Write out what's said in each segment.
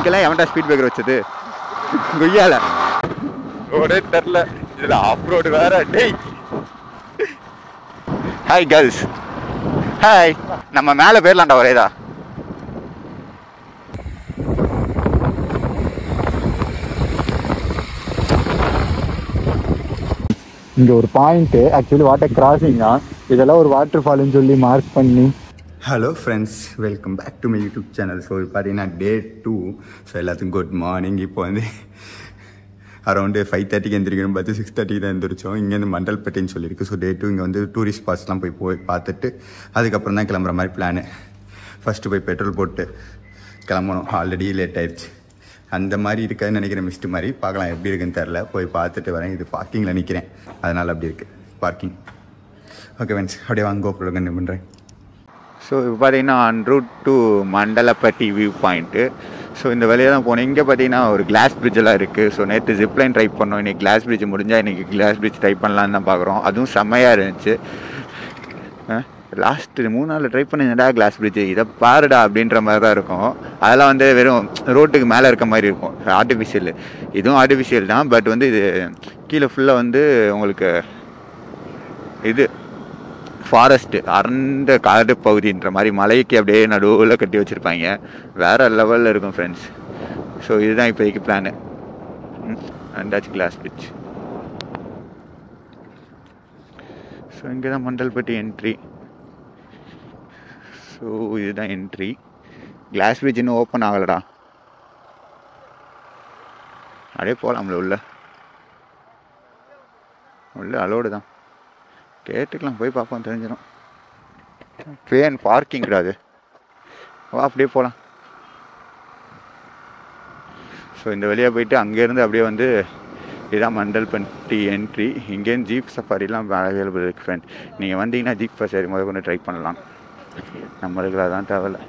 இங்கெல்லாம் எவன்டா speed breaker வச்சது கொய்யால ரோடே தெரில இதுல ஆஃப் ரோடு வேற டேய் ஹாய் கேர்ள்ஸ் ஹாய் நம்ம மேலே போயிடலாம்டா ஒரேதா இங்கே ஒரு பாயிண்ட்டு ஆக்சுவலி வாட்டர் கிராசிங் தான் இதெல்லாம் ஒரு வாட்டர் ஃபால்னு சொல்லி மார்க் பண்ணி. Hello friends, welcome back to my YouTube channel. So இப்போ பார்த்தீங்கன்னா டே 2. ஸோ எல்லாத்துக்கும் குட் மார்னிங். இப்போ வந்து அரௌண்டு 5:30 எந்திரிக்கணும், பார்த்து 6:30 தான் எந்திரிச்சோம். இங்கேருந்து மண்டல்பேட்டைன்னு சொல்லியிருக்கு. ஸோ டே 2 இங்கே வந்து டூரிஸ்ட் ஸ்பாட்ஸ்லாம் போய் பார்த்துட்டு அதுக்கப்புறம் தான் கிளம்புற மாதிரி பிளானு. ஃபஸ்ட்டு போய் பெட்ரோல் போட்டு கிளம்பணும். ஆல்ரெடி லேட் ஆயிடுச்சு. அந்த மாதிரி இருக்காதுன்னு நினைக்கிறேன். மிஸ்ட்டு மாதிரி பார்க்கலாம், எப்படி இருக்குன்னு தெரில. போய் பார்த்துட்டு வரேன். இது பார்க்கிங்கில் நிற்கிறேன், அதனால் அப்படி இருக்குது பார்க்கிங். ஓகே ஃப்ரெண்ட்ஸ், அப்படியே வாங்க கோப்ரோல கண்டினியூ பண்ணுறேன். ஸோ இப்போ பார்த்தீங்கன்னா on route to Mandalapatti view point. So இந்த வழியாக தான் போனேன். இங்கே பார்த்தீங்கன்னா ஒரு கிளாஸ் பிரிட்ஜெல்லாம் இருக்குது. ஸோ நேற்று ஜிப்லைன் ட்ரை பண்ணோம். இன்றைக்கி கிளாஸ் பிரிட்ஜ் முடிஞ்சால் இன்றைக்கி கிளாஸ் பிரிட்ஜ் ட்ரை பண்ணலான்னு தான் பார்க்குறோம். அதுவும் செம்மையாக இருந்துச்சு. லாஸ்ட்டு 3 நாள் ட்ரை பண்ணியிருந்தா கிளாஸ் பிரிட்ஜு, இதை பாருடா அப்படின்ற மாதிரி தான் இருக்கும். அதெல்லாம் வந்து வெறும் ரோட்டுக்கு மேலே இருக்க மாதிரி இருக்கும், ஆர்டிஃபிஷியல். இதுவும் ஆர்டிஃபிஷியல் தான், பட் வந்து இது கீழே ஃபுல்லாக வந்து உங்களுக்கு இது ஃபாரஸ்ட்டு, அறந்த காடு பகுதின்ற மாதிரி மலைக்கு அப்படியே நடுவில் கட்டி வச்சுருப்பாங்க. வேறு லெவலில் இருக்கும் ஃப்ரெண்ட்ஸ். ஸோ இதுதான் இப்போதைக்கு பிளானு. அண்டாச்சு கிளாஸ் பிரிட்ஜ். ஸோ இங்கே தான் மண்டல்பட்டி என்ட்ரி. ஸோ இதுதான் என்ட்ரி. கிளாஸ் பிரிட்ஜ் இன்னும் ஓப்பன் ஆகலடா. அப்படியே போகலாம்ல உள்ள அலோடு தான். கேட்டுக்கலாம், போய் பார்ப்போம், தெரிஞ்சிடும். ட்ரெயின் பார்க்கிங் கிடையாது. வா அப்படியே போகலாம். ஸோ இந்த வழியாக போயிட்டு அங்கேருந்து அப்படியே வந்து இதுதான் மண்டல்பட்டி என்ட்ரி. இங்கேருந்து ஜீப் சஃபாரிலாம் அவைலபிள் இருக்குது ஃப்ரெண்ட். நீங்கள் வந்தீங்கன்னா ஜீப் சஃபாரி முதல் கொண்டு ட்ரை பண்ணலாம். நம்மளுக்கு அதான் தேவையில்ல.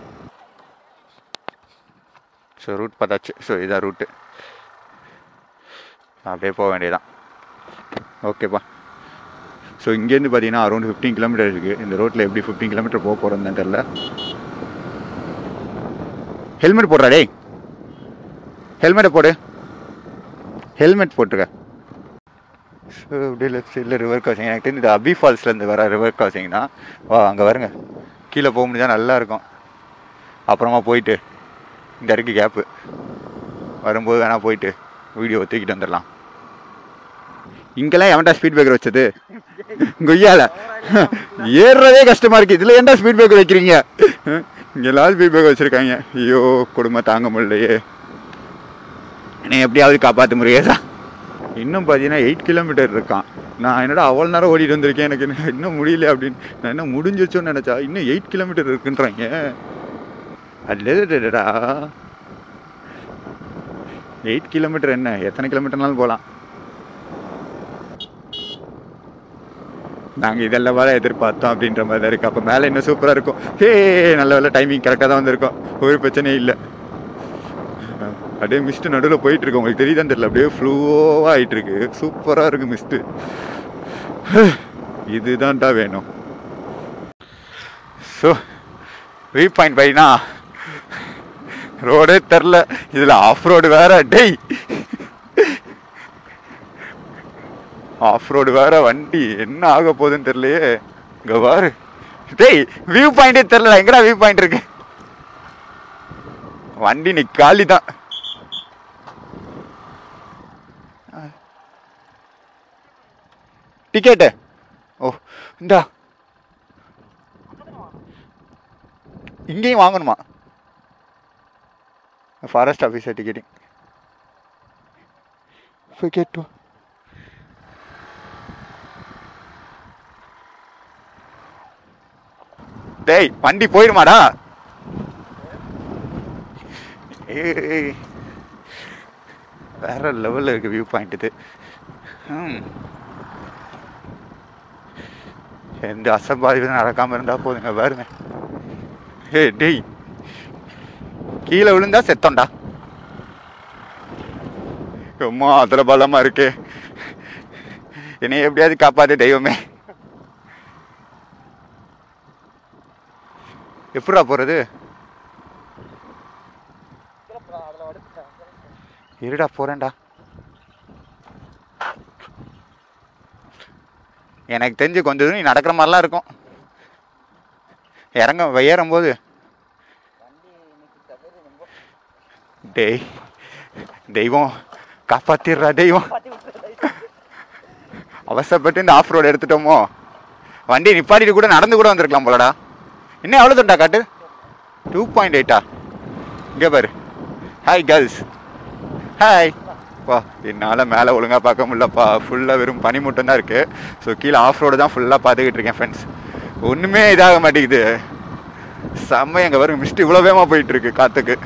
ஸோ ரூட் பார்த்தாச்சு. ஸோ இதான் ரூட்டு. அப்படியே போக வேண்டியதான். ஓகேப்பா. ஸோ இங்கேருந்து பார்த்தீங்கன்னா அரௌண்ட் 15 கிலோமீட்டர் இருக்குது. இந்த ரோட்டில் எப்படி 15 கிலோமீட்டர் போக போகிறோன்னு தெரில. ஹெல்மெட் போடுறா டேய், ஹெல்மெட்டை போடு, ஹெல்மெட் போட்டுருக்க. ஸோ அப்படியே லெஃப்ட் சைடில் ரிவர் கிராசிங். எனக்கு தெரிஞ்சு இது அபி ஃபால்ஸ்லேருந்து வர ரிவர் கிராசிங் தான். வா அங்கே வருங்க, கீழே போக முடிஞ்சால் நல்லாயிருக்கும். அப்புறமா போயிட்டு இந்த இருக்கு கேப்பு, வரும்போது வேணால் போயிட்டு வீடியோ தூக்கிட்டு வந்துடலாம். இங்கெல்லாம் எவன்டா ஸ்பீட் பிரேக்கர் வச்சது கொய்யால ஏறுறதே கஷ்டமாக இருக்குது. இதில் ஏன்டா ஸ்பீட் பிரேக்கர் வைக்கிறீங்க? இங்கெல்லாம் ஸ்பீட் பிரேக்கர் வச்சுருக்காங்க. ஐயோ கொடுமை தாங்க முடியலையே. என்னை எப்படியாவது காப்பாற்ற முடியாதா? இன்னும் பார்த்தீங்கன்னா 8 கிலோமீட்டர் இருக்கான். நான் என்னடா அவ்வளோ நேரம் ஓடிட்டு வந்திருக்கேன், எனக்கு இன்னும் முடியல அப்படின்னு. நான் என்ன முடிஞ்சிச்சோன்னு நினச்சா இன்னும் 8 கிலோமீட்டர் இருக்குன்றாங்க. அதுடா 8 கிலோமீட்டர் என்ன, எத்தனை கிலோமீட்டர்னாலும் போகலாம். நாங்கள் இதெல்லாம் வேலை எதிர்பார்த்தோம் அப்படின்ற மாதிரி தான் இருக்குது. அப்போ மேலே இன்னும் சூப்பராக இருக்கும். நல்ல வேலை டைமிங் கரெக்டாக தான் வந்திருக்கோம், ஒரு பிரச்சனையும் இல்லை. அப்படியே மிஸ்ட்டு நடுவில் போயிட்டுருக்கு, உங்களுக்கு தெரியுதான் தெரியல, அப்படியே ஃப்ளூவாக ஆகிட்டுருக்கு. சூப்பராக இருக்குது மிஸ்ட்டு. இதுதான்டா வேணும். ஸோ வியூ பாயிண்ட் பைனா ரோடே தெரில, இதில் ஆஃப் ரோடு வேற. டேய் ஆஃப் ரோடு வேற, வண்டி என்ன ஆக போகுதுன்னு தெரியலையே. இங்கே பாரு டேய், வியூ பாயிண்டே தெரில. எங்கடா வியூ பாயிண்ட் இருக்கு? வண்டி நீ காலி தான். டிக்கெட்டு ஓ இந்தா, இங்கேயும் வாங்கணுமா? ஃபாரஸ்ட் ஆஃபீஸர் டிக்கெட்டிங் கேட்டு. டேய் வண்டி போயிடுமாடா? வேற லெவலில் இருக்குது வியூ பாயிண்ட் இது. எந்த அசம்பாவிதம் நடக்காமல் இருந்தால் போதுங்க. பாருங்க, டேய் கீழே விழுந்தா செத்தோண்டா. ரொம்ப அதில் பலமாக இருக்கு. என்னை எப்படியாவது காப்பாற்று தெய்வமே. எப்படா போகிறது? இருடா போகிறேன்டா. எனக்கு தெரிஞ்சு கொஞ்சம் தூரம் நீ நடக்கிற மாதிரிலாம் இருக்கும். ஏறும்போது டேய் தெய்வம் காப்பாத்திடுறா தெய்வம். அவசரப்பட்டு இந்த ஆஃப் ரோடு எடுத்துட்டோமோ. வண்டி நிப்பாட்டிட்டு கூட நடந்து கூட வந்திருக்கலாம் போலடா. இன்னும் எவ்வளோ தண்டா காட்டு? 2.8 இங்கே பாரு. Hi girls, hi. வா, என்னால் மேலே ஒழுங்காக பார்க்க முடியலப்பா. ஃபுல்லாக வெறும் பனி மட்டும் தான் இருக்குது. ஸோ கீழே ஆஃப் ரோடு தான் ஃபுல்லாக பார்த்துக்கிட்டு இருக்கேன் ஃப்ரெண்ட்ஸ். ஒன்றுமே இதாக மாட்டேங்குது. செம்ம எங்கே வரும் மிஸ்ட் இவ்வளோ வேகமாக போயிட்டுருக்கு காற்றுக்கு.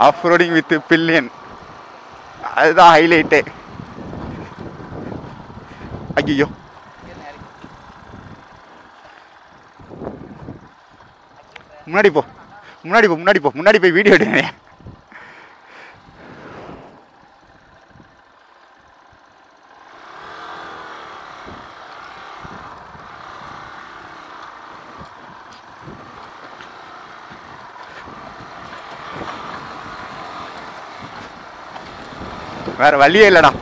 ஆஃப் ரோடிங் வித் பில்லியன், அதுதான் ஹைலைட்டே. ஐயோ முன்னாடி போ, முன்னாடி போ, முன்னாடி போ, முன்னாடி போய் வீடியோ எடுங்க. வேற வழியே இல்லடா.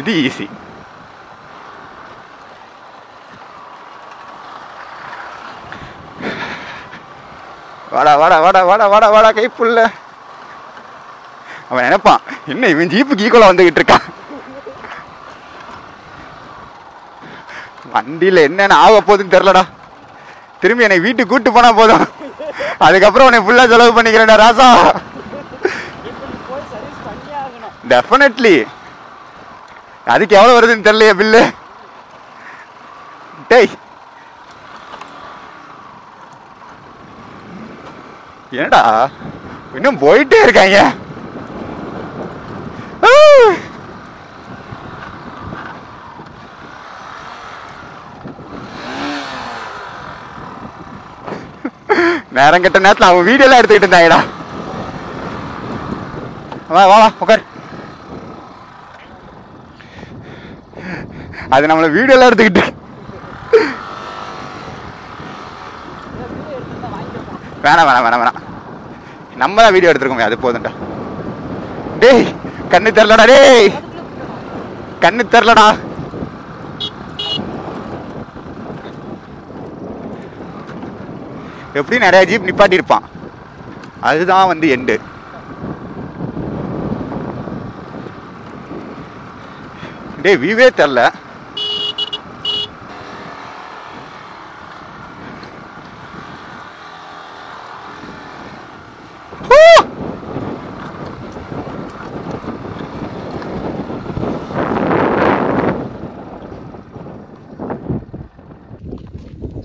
இது ஈஸி. வாடா வாடா வாடா வாடா வாடா வாடா கைப்புள்ள. அவன் நினைப்பான் என்ன இவன் ஜீப்புக்கு ஈக்குவலா வந்துகிட்டு இருக்கான். வண்டியில என்னென்ன ஆக போகுதுன்னு தெரியலடா. திரும்பி என்னை வீட்டுக்கு கூட்டு போனா போதும், அதுக்கப்புறம் உன்னை ஃபுல்லா செலவு பண்ணிக்கிறேன்டா ராசா. டெஃபினெட்லி. அதுக்கு எவ்வளவு வருதுன்னு தெரியலையே பில்லு. டேய் என்னடா இன்னும் போயிட்டே இருக்காங்க. நேரம் கட்ட நேரத்தில் அவன் வீடியோ எல்லாம் எடுத்துக்கிட்டு இருந்தாங்கடா. வா வா வா உட்கார். அது நம்மள வீடியோ எல்லாம் எடுத்துக்கிட்டு. வேணாம் வேணாம் வேணாம் வேணாம், நம்ம தான் வீடியோ எடுத்துருக்கோமே அது போதும்டா. டேய் கண்ணு தெரிலடா, டேய் கண்ணு தெரிலடா. எப்படி நிறைய ஜீப் நிப்பாட்டி இருப்பான், அதுதான் வந்து எண்டு. டேய் வியூவே தெரில.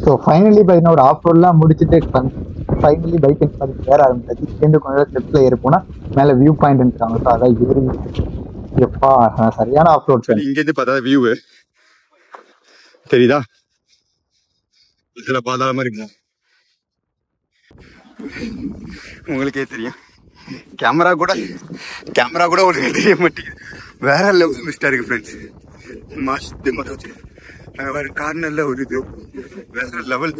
ஸோ ஃபைனலி பார்த்தீங்கன்னா ஒரு ஆஃப் ரோட்லாம் முடிச்சுட்டு ஃபைனலி பைக் ஏற ஆரம்பிச்சாச்சு. இங்கேருந்து கொஞ்சம் ஸ்டெப்ஸில் ஏறி போனால் மேலே வியூ பாயிண்ட் இருக்காங்க. ஸோ அதான் ஏறி எப்பா சரியான ஆஃப் ரோட். இங்கேருந்து பார்த்தா வியூ தெரியுதா, இதுல பாதாளமா இருக்குங்க. உங்களுக்கே தெரியும், கேமரா கூட உங்களுக்கு தெரிய மாட்டேங்குது. வேற லெவல் மிஸ்டா இருக்கு ஃப்ரெண்ட்ஸ். Must must. வேற கார்னர்ல ஒரு இது வேற லெவல்.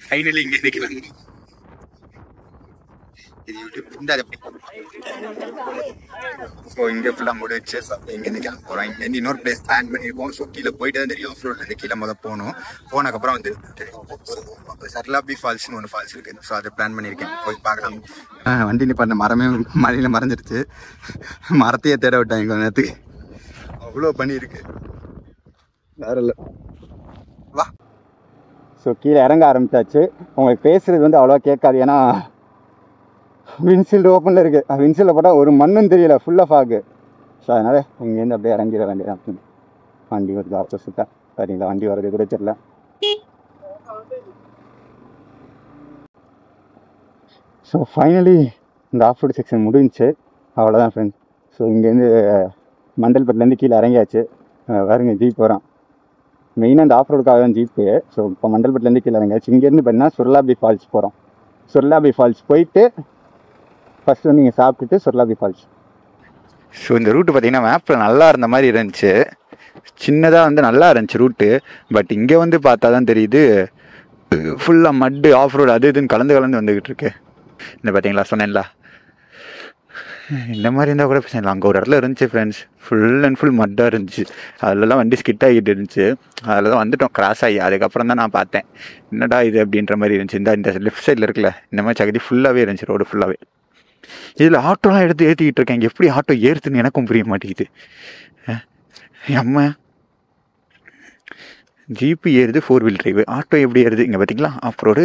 ஃபைனலி இங்க நிக்கலாம். இது யூடியூப் இந்த ஸோ இங்கே ஃபுல்லாக முடிச்சு இங்கேருந்து கிளம்ப போகிறோம். இங்கேருந்து இன்னொரு பிளேஸ் பிளான் பண்ணியிருப்போம். ஸோ கீழே போயிட்டு தான் தெரியும். ஆஃப் ரோட்லேருந்து கீழே போகணும். போனதுக்கப்புறம் வந்து சர்லாபி ஃபால்ஸ்னு ஒன்று ஃபால்ஸ் இருக்குது. ஸோ அதை பிளான் பண்ணியிருக்கேன், போய் பார்க்கலாம். வண்டி நிப்பாட்டின மரமே மழையில் மறைஞ்சிருச்சு. மரத்தையே தேட விட்டாங்க கொஞ்ச நேரத்துக்கு. அவ்வளோ பண்ணியிருக்கு வேற இல்லை. வா. ஸோ கீழே இறங்க ஆரம்பித்தாச்சு. உங்களுக்கு பேசுகிறது வந்து அவ்வளோவா கேட்காது, ஏன்னா வின்சீல்டு ஓப்பனில் இருக்குது. வின்சீல்டில் போட்டால் ஒரு மண்ணும் தெரியல, ஃபுல்லாக ஃபாகு. ஸோ அதனால் இங்கேருந்து அப்படியே இறங்கிட வேண்டியதான். வண்டி வருது ஆப்போசிட்டாக. சரிங்களா, வண்டி வர்றது கூட தெரியல. ஸோ ஃபைனலி இந்த ஆஃப் ரோடு செக்ஷன் முடிஞ்சிச்சு. அவ்வளோதான் ஃப்ரெண்ட்ஸ். ஸோ இங்கேருந்து மண்டல்பட்டிலேருந்து கீழே இறங்கியாச்சு. வேறுங்க ஜீப் வரோம். மெயினாக இந்த ஆஃப் ரோடுக்காக தான் ஜீப்பு. ஸோ இப்போ மண்டல்பட்டிலேருந்து கீழே இறங்கியாச்சு. இங்கேருந்து பார்த்தீங்கன்னா சுர்லாபி ஃபால்ஸ் போகிறோம். சுர்லாபி ஃபால்ஸ் போயிட்டு ஃபஸ்ட்டு வந்து நீங்கள் சாப்பிட்டுட்டு சுர்லாபி ஃபால்ஸ். ஸோ இந்த ரூட்டு பார்த்தீங்கன்னா மேப்பில் நல்லா இருந்த மாதிரி இருந்துச்சு. சின்னதாக வந்து நல்லா இருந்துச்சு ரூட்டு. பட் இங்கே வந்து பார்த்தா தான் தெரியுது ஃபுல்லாக மட்டு ஆஃப் ரோடு அது இதுன்னு கலந்து வந்துக்கிட்டு இருக்கு. இந்த பார்த்தீங்களா சொன்னேன்ல, இந்த மாதிரி இருந்தால் கூட பிரச்சனை. அங்கே ஒரு இடத்துல இருந்துச்சு ஃப்ரெண்ட்ஸ், ஃபுல் அண்ட் ஃபுல் மட்டாக இருந்துச்சு. அதிலலாம் வண்டி ஸ்கிட் ஆகிட்டு இருந்துச்சு. அதில் தான் வந்துட்டோம் கிராஸ் ஆகி. அதுக்கப்புறம் தான் நான் பார்த்தேன் என்னடா இது அப்படின்ற மாதிரி இருந்துச்சு. இந்த லெஃப்ட் சைடில் இருக்குல்ல இந்த மாதிரி சகதி ஃபுல்லாகவே இருந்துச்சு, ரோடு ஃபுல்லாகவே. இதில் ஆட்டோலாம் எடுத்து ஏற்றிக்கிட்டு இருக்கேன். இங்கே எப்படி ஆட்டோ ஏறுதுன்னு எனக்கும் புரிய மாட்டேங்குது. அம்மா ஜீப்பு ஏறுது 4 வீல் டிரைவு, ஆட்டோ எப்படி ஏறுது இங்கே பார்த்தீங்களா? ஆஃப் ரோடு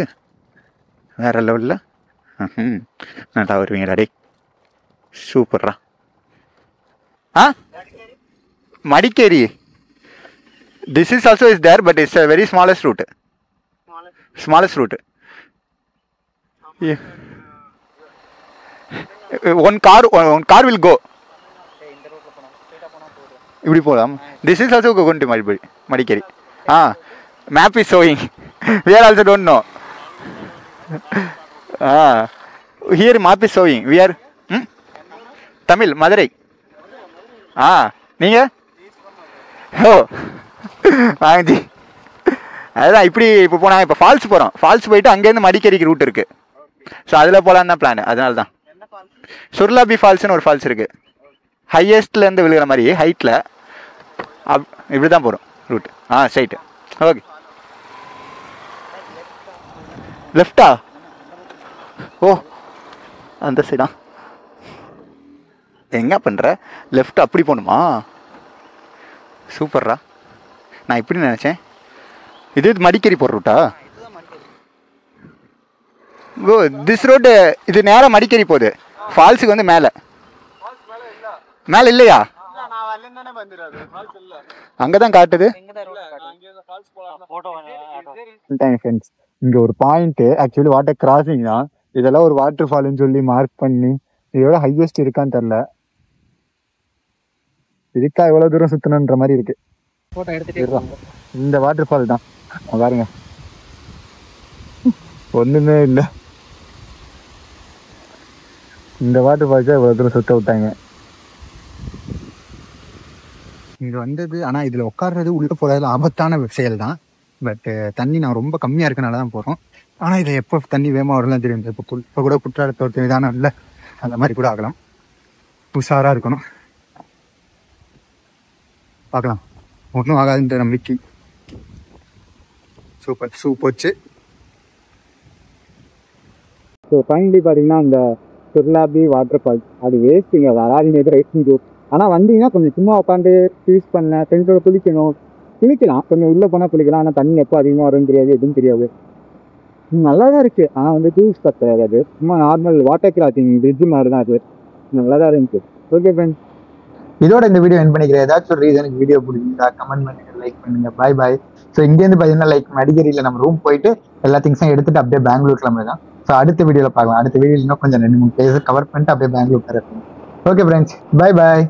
வேறு லெவலில். நல்லா வருவீங்கடா டே, சூப்பர்ரா. Madikeri this is also is there but it's a very smallest route. Yeah. one car will go இப்படி போகலாம். this is also going to Madikeri. map is showing we are also don't know. here map is showing we are Tamil Madurai. நீங்கள் வாங்கி அதுதான் இப்படி இப்போ போனால் இப்போ falls போகிறோம். ஃபால்ஸ் போயிட்டு அங்கேருந்து மடிக்கேரிக்கு ரூட் இருக்குது. ஸோ அதில் போகலான்னு தான் பிளான். அதனால தான் சுர்லாபி ஃபால்ஸ்னு ஒரு ஃபால்ஸ் இருக்குது. ஹையஸ்ட்லேருந்து விழுகிற மாதிரி ஹைட்டில் இப்படி தான் போகிறோம் ரூட். ஸ்ட்ரைட்டு. ஓகே லெஃப்டா? ஓ அந்த சைடா எங்கே பண்ணுற? லெஃப்ட் அப்படி போகணுமா? சூப்பர்ரா. நான் இப்படி நினச்சேன். இது மடிக்கேரி போகிற ரூட்டா? ஓ திஸ் ரோடு இது நேராக மடிக்கேரி போகுது. ஃபால்ஸுக்கு வந்து மேலே இல்லையா? அங்கே தான் காட்டுது. இங்கே ஒரு பாயிண்ட்டு ஆக்சுவலி வாட்டர் கிராசிங் தான். இதெல்லாம் ஒரு வாட்டர் ஃபால்னு சொல்லி மார்க் பண்ணி இதோட ஹையஸ்ட் இருக்கான்னு தெரில. இதுக்கா எவ்வளோ தூரம் சுற்றணுன்ற மாதிரி இருக்கு. இந்த வாட்டர் ஃபால் தான் பாருங்க, ஒன்றுமே இல்லை. இந்த வாட்டர் ஃபால்ஸ் தான் இவ்வளோ தூரம் சுற்ற விட்டாங்க. இங்கே வந்தது ஆனால் இதில் உட்கார்றது உள்ளே போகிறதுல ஆபத்தான செயல் தான். பட் தண்ணி நான் ரொம்ப கம்மியாக இருக்கனால தான் போகிறோம். ஆனால் இதில் எப்போ தண்ணி வேகமாக வரலாம் தெரியும். இப்போ கூட குற்றாலத்தோட இதான இல்லை, அந்த மாதிரி கூட ஆகலாம். உஷாராக இருக்கணும். பார்க்கலாம், ஒன்றும் ஆகாதுன்ற நம்பிக்கை. சூப்பர்ச்சு. ஸோ ஃபைனலி பார்த்தீங்கன்னா இந்த சுர்லாபி வாட்டர் ஃபால்ஸ் அது வேஸ்ட்டுங்க, வராதிங்க எது ரைட்டிங் ஜோர். ஆனால் வந்தீங்கன்னா கொஞ்சம் சும்மா உட்காந்து யூஸ் பண்ண ஃப்ரெண்ட்ஸோட குளிக்கலாம். கொஞ்சம் உள்ளே போனால் குளிக்கலாம். ஆனால் தண்ணி எப்போ அதிகமாக வரும்னு தெரியாது, எதுவும் தெரியாது. நல்லா தான் இருக்குது. ஆனால் வந்து டூரிஸ்ட் ஸ்பாட் கிடையாது, சும்மா நார்மல் வாட்டர் கிராசிங் பிரிட்ஜ் மாதிரி தான் அது. நல்லா தான் இருந்துச்சு. ஓகே ஃப்ரெண்ட்ஸ், இதோட இந்த வீடியோ என் பண்ணிக்கிறேன். ஏதாச்சும் ஒரு ரீசனுக்கு வீடியோ பிடிச்சிருந்தா கமெண்ட் பண்ணுங்க, லைக் பண்ணுங்க. பாய். ஸோ இங்கேருந்து பார்த்தீங்கன்னா லைக் மடிக்கேரியில் நம்ம ரூம் போயிட்டு எல்லா திங்ஸும் எடுத்துட்டு அப்படியே பெங்களூர் கிளம்புதான். ஸோ அடுத்த வீடியோவில் பார்க்கலாம். அடுத்த வீடியோவில் இன்னும் கொஞ்சம் 2-3 பிளேஸ் கவர் பண்ணிட்டு அப்படியே பெங்களூர் தரேன். ஓகே ஃப்ரெண்ட்ஸ், பாய்.